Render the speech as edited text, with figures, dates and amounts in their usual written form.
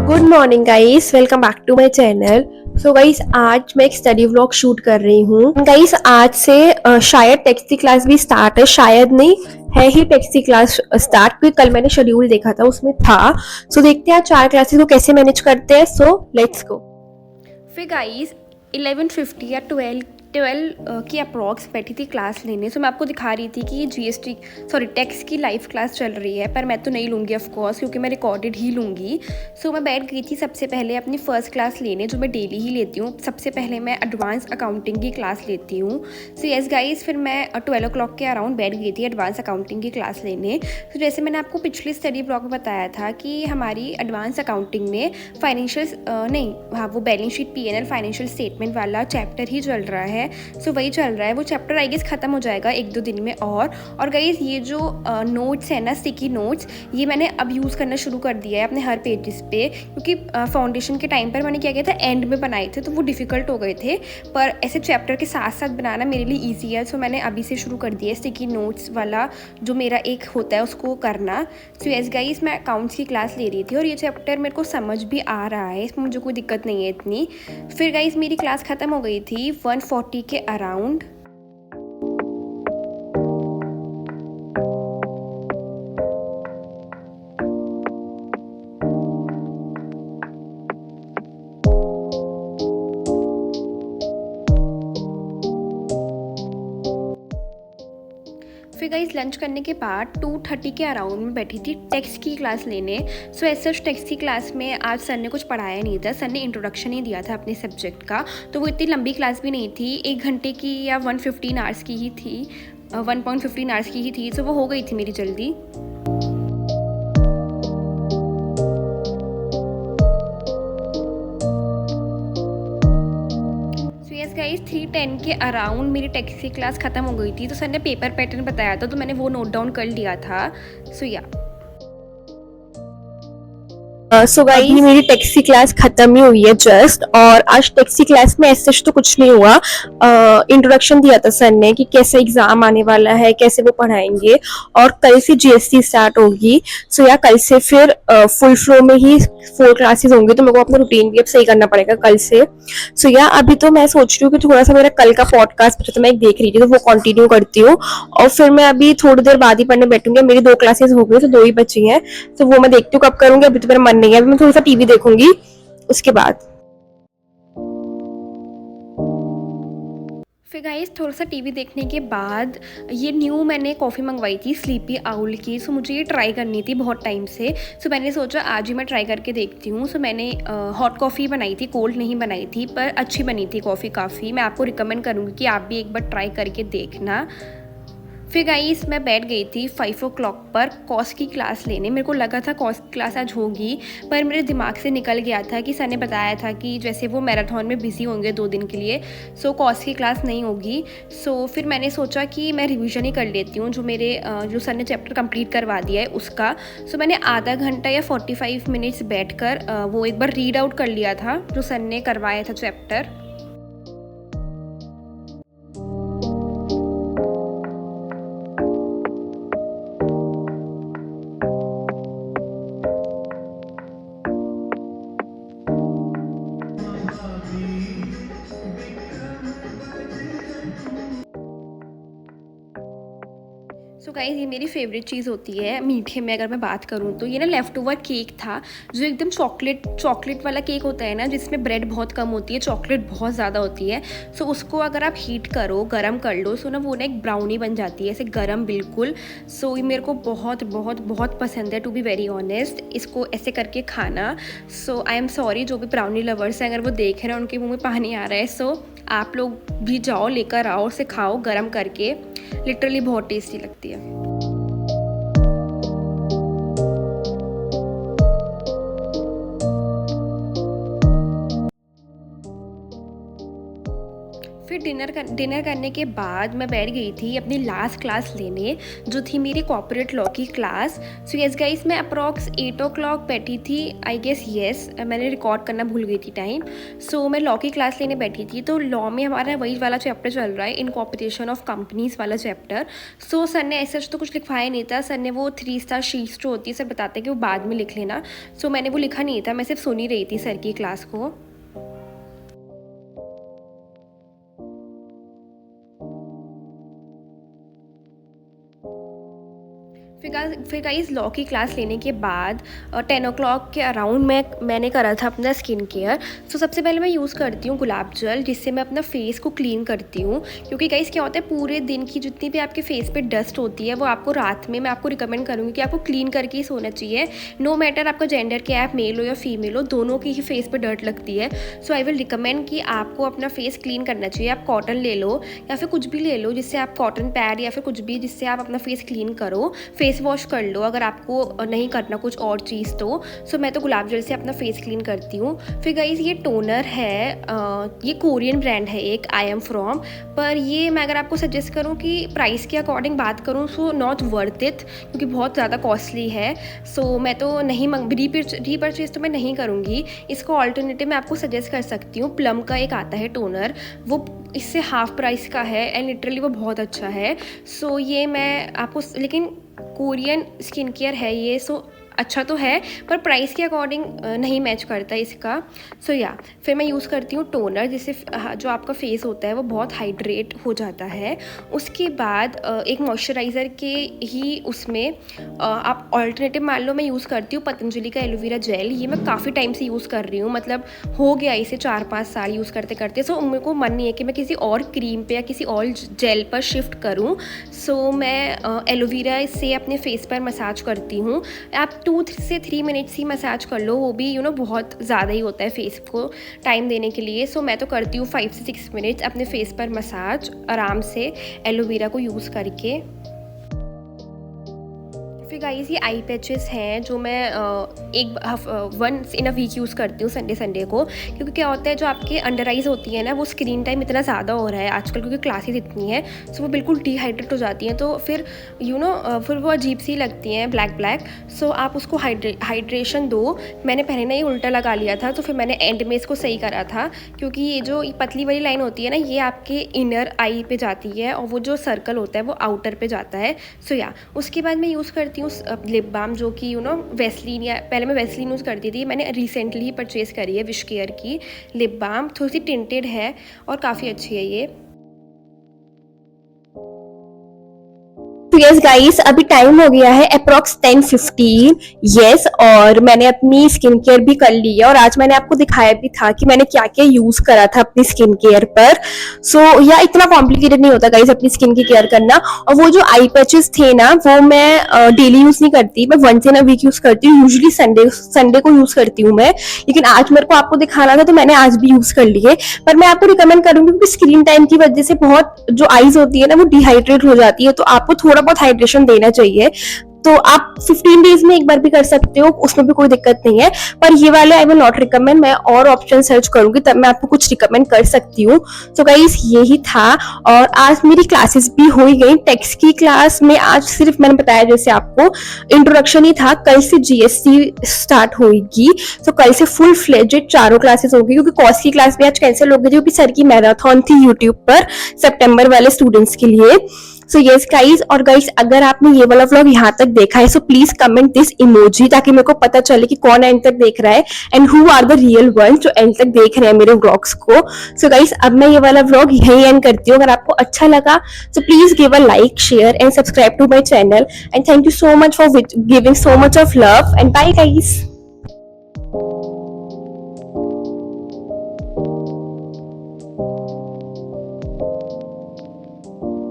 Good morning guys, welcome back to my channel. So guys, आज मैं एक study vlog shoot कर रही हूँ। गाइस, आज से शायद टेक्स्ट की क्लास भी स्टार्ट है, शायद नहीं है ही टेक्स्ट की क्लास स्टार्ट, क्योंकि कल मैंने शेड्यूल देखा था, उसमें था। सो देखते हैं आज 4 क्लासेस को कैसे मैनेज करते हैं। So let's go. फिर गाइस 11:50 या 12 की अप्रॉक्स बैठी थी क्लास लेने। सो मैं आपको दिखा रही थी कि ये टैक्स की लाइव क्लास चल रही है, पर मैं तो नहीं लूँगी ऑफ कोर्स, क्योंकि मैं रिकॉर्डेड ही लूँगी। सो मैं बैठ गई थी सबसे पहले अपनी फ़र्स्ट क्लास लेने, जो मैं डेली ही लेती हूँ। सबसे पहले मैं एडवांस अकाउंटिंग की क्लास लेती हूँ। सो यस गाइस, फिर मैं 12 o'clock के अराउंड बैठ गई थी एडवांस अकाउंटिंग की क्लास लेने। तो जैसे मैंने आपको पिछले स्टडी ब्लॉग में बताया था कि हमारी एडवांस अकाउंटिंग में वो balance sheet P&L financial statement वाला चैप्टर ही चल रहा है। सो वही चल रहा है, वो चैप्टर आई गेस ख़त्म हो जाएगा 1-2 दिन में। और गाइस, ये जो नोट्स है ना, स्टिकी नोट्स, ये मैंने अब यूज़ करना शुरू कर दिया है अपने हर पेजेस पे, क्योंकि फाउंडेशन के टाइम पर मैंने क्या किया था, एंड में बनाए थे तो वो डिफ़िकल्ट हो गए थे, पर ऐसे चैप्टर के साथ साथ बनाना मेरे लिए ईजी है। सो मैंने अभी से शुरू कर दिया है स्टिकी नोट्स वाला, जो मेरा एक होता है उसको करना। सो यस गाइस, मैं अकाउंट्स की क्लास ले रही थी और ये चैप्टर मेरे को समझ भी आ रहा है, इसमें मुझे कोई दिक्कत नहीं है इतनी। फिर गाइस मेरी क्लास ख़त्म हो गई थी 1:40 के अराउंड। फिर गाइस लंच करने के बाद 2:30 के अराउंड में बैठी थी टेक्स्ट की क्लास लेने। सो ऐसे टेक्स्ट की क्लास में आज सर ने कुछ पढ़ाया नहीं था, सर ने इंट्रोडक्शन ही दिया था अपने सब्जेक्ट का। तो वो इतनी लंबी क्लास भी नहीं थी, 1 घंटे की या 1:15 आवर्स की ही थी, 1.15 आवर्स की ही थी। सो वो हो गई थी मेरी जल्दी। गाइस 3:10 के अराउंड मेरी टेक्स्ट की क्लास ख़त्म हो गई थी। तो सर ने पेपर पैटर्न बताया था, तो मैंने वो नोट डाउन कर लिया था। सो या सो गाइस, मेरी टैक्सी क्लास खत्म ही हुई है जस्ट, और आज टैक्सी क्लास में ऐसे तो कुछ नहीं हुआ। इंट्रोडक्शन दिया था सर ने कि कैसे एग्जाम आने वाला है, कैसे वो पढ़ाएंगे, और कल से GST स्टार्ट होगी। सो या कल से फिर फुल फ्लो में ही 4 क्लासेस होंगी, तो मेरे को अपना रूटीन भी अब सही करना पड़ेगा कल से। सो या अभी तो मैं सोच रही हूँ कि थोड़ा सा मेरा कल का पॉडकास्ट बचा, तो मैं एक देख रही थी, तो वो कंटिन्यू करती हूँ, और फिर मैं अभी थोड़ी देर बाद ही पढ़ने बैठूंगी। मेरी 2 क्लासेस हो गई, तो 2 ही बची हैं, तो वो मैं देखती हूँ कब करूंगी। अभी तो मेरा मन नहीं है, अभी मैं थोड़ा सा टीवी देखूंगी उसके बाद। फिर गाइस थोड़ा सा टीवी देखने के बाद ये न्यू मैंने कॉफ़ी मंगवाई थी स्लीपी आउल की। सो मुझे ये ट्राई करनी थी बहुत टाइम से। सो मैंने सोचा आज ही मैं ट्राई करके देखती हूँ। सो मैंने हॉट कॉफ़ी बनाई थी, कोल्ड नहीं बनाई थी, पर अच्छी बनी थी कॉफ़ी काफ़ी। मैं आपको रिकमेंड करूँगी कि आप भी एक बार ट्राई करके देखना। फिर गाइस मैं बैठ गई थी 5 o'clock पर कॉस की क्लास लेने। मेरे को लगा था कॉस की क्लास आज होगी, पर मेरे दिमाग से निकल गया था कि सर ने बताया था कि जैसे वो मैराथन में बिज़ी होंगे 2 दिन के लिए, सो कॉस की क्लास नहीं होगी। सो फिर मैंने सोचा कि मैं रिवीजन ही कर लेती हूँ, जो सर ने चैप्टर कंप्लीट करवा दिया है उसका। सो मैंने आधा घंटा या 45 मिनट्स बैठ कर वो एक बार रीड आउट कर लिया था जो सर ने करवाया था चैप्टर। सो गाइस, ये मेरी फेवरेट चीज़ होती है मीठे में। अगर मैं बात करूँ तो ये ना लेफ़्ट ओवर केक था, जो एकदम चॉकलेट वाला केक होता है ना, जिसमें ब्रेड बहुत कम होती है, चॉकलेट बहुत ज़्यादा होती है। सो उसको अगर आप हीट करो, गरम कर लो, सो ना वो ना एक ब्राउनी बन जाती है ऐसे गरम बिल्कुल। सो ये मेरे को बहुत बहुत बहुत पसंद है, टू बी वेरी ऑनेस्ट, इसको ऐसे करके खाना। सो आई एम सॉरी जो भी ब्राउनी लवर्स हैं, अगर वो देख रहे हैं उनके मुँह में पानी आ रहा है। सो आप लोग भी जाओ, लेकर आओ, उसे खाओ गरम करके, लिटरली बहुत टेस्टी लगती है। फिर डिनर करने के बाद मैं बैठ गई थी अपनी लास्ट क्लास लेने, जो थी मेरी कॉर्पोरेट लॉ की क्लास। सो यस गाइस, मैं अप्रॉक्स 8 o'clock बैठी थी, आई गेस यस, मैंने रिकॉर्ड करना भूल गई थी टाइम। सो मैं लॉ की क्लास लेने बैठी थी, तो लॉ में हमारा वही वाला चैप्टर चल रहा है, इनकॉर्पोरेशन ऑफ कंपनीज वाला चैप्टर। सो सर ने ऐसा तो कुछ लिखवाया नहीं था, सर ने वो 3 स्टार शीट्स जो होती है सर बताते हैं कि वो बाद में लिख लेना। सो मैंने वो लिखा नहीं था, मैं सिर्फ सुन ही रही थी सर की क्लास को। फिर गाइस लॉ की क्लास लेने के बाद 10 o'clock के अराउंड मैंने करा था अपना स्किन केयर। सो सबसे पहले मैं यूज़ करती हूँ गुलाब जल, जिससे मैं अपना फेस को क्लीन करती हूँ, क्योंकि गाइस क्या होता है, पूरे दिन की जितनी भी आपके फेस पे डस्ट होती है वो आपको रात में मैं आपको रिकमेंड करूँगी कि आपको क्लीन करके ही सोना चाहिए। नो मैटर आपका जेंडर क्या है, आप मेल हो या फीमेल हो, दोनों की ही फेस पर डर्ट लगती है। सो आई विल रिकमेंड कि आपको अपना फेस क्लीन करना चाहिए। आप कॉटन ले लो या फिर कुछ भी ले लो, जिससे आप कॉटन पैड या फिर कुछ भी जिससे आप अपना फेस क्लीन करो। फेस वॉश कर लो अगर आपको नहीं करना कुछ और चीज़ तो। सो मैं तो गुलाब जल से अपना फेस क्लीन करती हूँ। फिर गाइस ये टोनर है, ये कोरियन ब्रांड है एक, आई एम फ्रॉम, पर ये मैं अगर आपको सजेस्ट करूँ कि प्राइस के अकॉर्डिंग बात करूँ सो नॉट वर्थ इट, क्योंकि बहुत ज़्यादा कॉस्टली है। सो मैं तो नहीं रीपरचेज तो मैं नहीं करूँगी। इसको ऑल्टरनेटिव मैं आपको सजेस्ट कर सकती हूँ, प्लम का एक आता है टोनर, वो इससे हाफ प्राइस का है एंड लिटरली वो बहुत अच्छा है। सो ये मैं आपको, लेकिन कोरियन स्किन केयर है ये, सो अच्छा तो है पर प्राइस के अकॉर्डिंग नहीं मैच करता इसका। सो या फिर मैं यूज़ करती हूँ टोनर, जिससे जो आपका फेस होता है वो बहुत हाइड्रेट हो जाता है। उसके बाद एक मॉइस्चराइज़र के ही उसमें आप ऑल्टरनेटिव मान लो, मैं यूज़ करती हूँ पतंजलि का एलोवेरा जेल। ये मैं काफ़ी टाइम से यूज़ कर रही हूँ, मतलब हो गया इसे 4-5 साल यूज़ करते करते। सो मेरे को मन नहीं है कि मैं किसी और क्रीम पे या किसी और जेल पर शिफ्ट करूँ। सो मैं एलोवेरा से अपने फेस पर मसाज करती हूँ। आप 2 से 3 मिनट्स ही मसाज कर लो, वो भी बहुत ज़्यादा ही होता है फेस को टाइम देने के लिए। सो मैं तो करती हूँ 5 से 6 मिनट्स अपने फेस पर मसाज आराम से एलोवेरा को यूज़ करके। फिर गाइस ये आई पैचेस हैं जो मैं once in a week use करती हूँ संडे को, क्योंकि क्या होता है जो आपके अंडर आइज़ होती है ना, वो स्क्रीन टाइम इतना ज़्यादा हो रहा है आजकल क्योंकि क्लासेस इतनी है, सो वो बिल्कुल डिहाइड्रेट हो जाती हैं। तो फिर फिर वो अजीब सी लगती हैं ब्लैक। सो आप उसको हाइड्रेशन दो। मैंने पहले ना ये उल्टा लगा लिया था, तो फिर मैंने एंड में इसको सही करा था, क्योंकि ये जो पतली वाली लाइन होती है ना, ये आपके इनर आई पे जाती है और वो जो सर्कल होता है वो आउटर पे जाता है। सो या उसके बाद मैं यूज़ करती हूँ लिप बाम, जो कि वेस्लीन, या पहले मैं वेस्लीन यूज़ करती थी, मैंने रिसेंटली परचेज़ करी है विश केयर की लिप बाम। थोड़ी सी टिंटेड है और काफ़ी अच्छी है ये। तो यस गाइस, अभी टाइम हो गया है अप्रॉक्स 10:15। यस, और मैंने अपनी स्किन केयर भी कर ली है और आज मैंने आपको दिखाया भी था कि मैंने क्या क्या यूज करा था अपनी स्किन केयर पर। सो या इतना कॉम्प्लिकेटेड नहीं होता गाइस अपनी स्किन की केयर करना। और वो जो आई पैचेस थे ना, वो मैं डेली यूज नहीं करती, मैं once in a week use करती हूँ। यूजली संडे को यूज करती हूँ मैं, लेकिन आज मेरे को आपको दिखाना था तो मैंने आज भी यूज कर लिए। पर मैं आपको रिकमेंड करूंगी क्योंकि स्क्रीन टाइम की वजह से बहुत जो आईज होती है ना, वो डिहाइड्रेट हो जाती है, तो आपको थोड़ा बहुत हाइड्रेशन देना चाहिए। तो आप 15 डेज में एक बार भी कर सकते हो, उसमें भी कोई दिक्कत नहीं है। पर ये वाले आई विल नॉट रिकमेंड, मैं और ऑप्शन सर्च करूंगी तब मैं आपको कुछ रिकमेंड कर सकती हूँ। तो गाइस यही था, और आज मेरी क्लासेस भी हो ही गई। टेक्स्ट की क्लास में आज सिर्फ मैंने बताया जैसे आपको इंट्रोडक्शन ही था, कल से जीएसटी स्टार्ट होगी। तो कल से फुल फ्लेजेड 4 क्लासेस होगी, क्योंकि कॉस्ट की क्लास भी आज कैंसिल हो गई थी क्योंकि सर की मैराथन थी यूट्यूब पर सितंबर वाले स्टूडेंट्स के लिए। सो यस गाइज, और गाइज अगर आपने ये वाला व्लॉग यहाँ तक देखा है, so please comment this emoji, ताकि मेरे को पता चले कि कौन एंड तक देख रहा है and who are the real ones जो एंड तक देख रहे हैं मेरे व्लॉग्स को। सो गाइज अब मैं ये वाला व्लॉग यही एंड करती हूँ। अगर आपको अच्छा लगा so please give a like, share and subscribe to my channel, and thank you so much for giving so much of love, and bye guys.